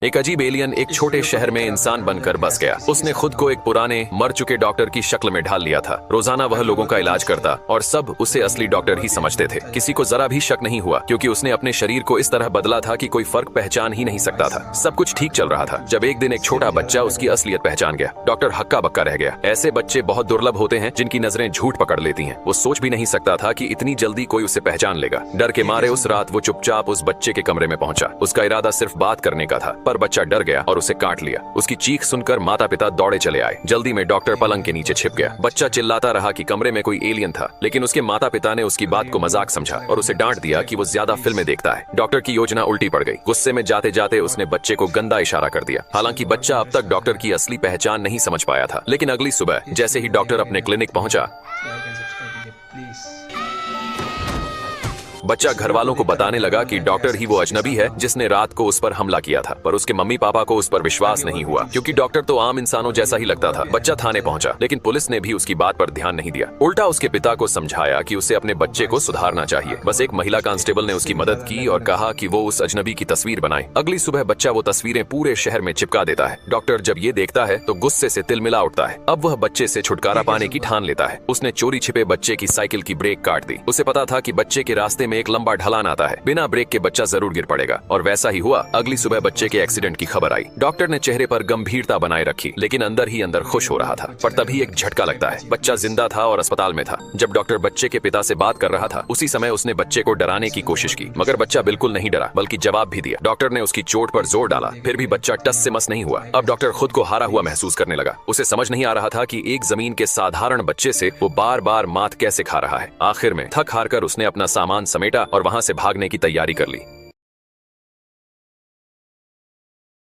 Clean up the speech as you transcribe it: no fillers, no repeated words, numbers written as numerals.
एक अजीब एलियन एक छोटे शहर में इंसान बनकर बस गया। उसने खुद को एक पुराने मर चुके डॉक्टर की शक्ल में ढाल लिया था। रोजाना वह लोगों का इलाज करता और सब उसे असली डॉक्टर ही समझते थे। किसी को जरा भी शक नहीं हुआ क्योंकि उसने अपने शरीर को इस तरह बदला था कि कोई फर्क पहचान ही नहीं सकता था। सब कुछ ठीक चल रहा था जब एक दिन एक छोटा बच्चा उसकी असलियत पहचान गया। डॉक्टर हक्का बक्का रह गया। ऐसे बच्चे बहुत दुर्लभ होते हैं जिनकी नजरें झूठ पकड़ लेती हैं। वो सोच भी नहीं सकता था कि इतनी जल्दी कोई उसे पहचान लेगा। डर के मारे उस रात वो चुपचाप उस बच्चे के कमरे में पहुंचा। उसका इरादा सिर्फ बात करने का था, पर बच्चा डर गया और उसे काट लिया। उसकी चीख सुनकर माता पिता दौड़े चले आए। जल्दी में डॉक्टर पलंग के नीचे छिप गया। बच्चा चिल्लाता रहा कि कमरे में कोई एलियन था, लेकिन उसके माता पिता ने उसकी बात को मजाक समझा और उसे डांट दिया कि वो ज्यादा फिल्में देखता है। डॉक्टर की योजना उल्टी पड़ गई। गुस्से में जाते जाते उसने बच्चे को गंदा इशारा कर दिया। हालांकि बच्चा अब तक डॉक्टर की असली पहचान नहीं समझ पाया था, लेकिन अगली सुबह जैसे ही डॉक्टर अपने क्लिनिक पहुंचा, बच्चा घर वालों को बताने लगा कि डॉक्टर ही वो अजनबी है जिसने रात को उस पर हमला किया था। पर उसके मम्मी पापा को उस पर विश्वास नहीं हुआ क्योंकि डॉक्टर तो आम इंसानों जैसा ही लगता था। बच्चा थाने पहुंचा, लेकिन पुलिस ने भी उसकी बात पर ध्यान नहीं दिया। उल्टा उसके पिता को समझाया कि उसे अपने बच्चे को सुधारना चाहिए। बस एक महिला कांस्टेबल ने उसकी मदद की और कहा कि वो उस अजनबी की तस्वीर बनाए। अगली सुबह बच्चा वो तस्वीरें पूरे शहर में चिपका देता है। डॉक्टर जब ये देखता है तो गुस्से से तिलमिला उठता है। अब वह बच्चे से छुटकारा पाने की ठान लेता है। उसने चोरी छिपे बच्चे की साइकिल की ब्रेक काट दी। उसे पता था कि बच्चे के रास्ते में एक लंबा ढलान आता है, बिना ब्रेक के बच्चा जरूर गिर पड़ेगा। और वैसा ही हुआ। अगली सुबह बच्चे के एक्सीडेंट की खबर आई। डॉक्टर ने चेहरे पर गंभीरता बनाए रखी, लेकिन अंदर ही अंदर खुश हो रहा था। पर तभी एक झटका लगता है। बच्चा जिंदा था और अस्पताल में था। जब डॉक्टर बच्चे के पिता से बात कर रहा था, उसी समय उसने बच्चे को डराने की कोशिश की, मगर बच्चा बिल्कुल नहीं डरा, बल्कि जवाब भी दिया। डॉक्टर ने उसकी चोट पर जोर डाला, फिर भी बच्चा टस से मस नहीं हुआ। अब डॉक्टर खुद को हारा हुआ महसूस करने लगा। उसे समझ नहीं आ रहा था कि एक जमीन के साधारण बच्चे से वो बार बार मात कैसे खा रहा है। आखिर में थक हार कर उसने अपना सामान समेटा और वहां से भागने की तैयारी कर ली।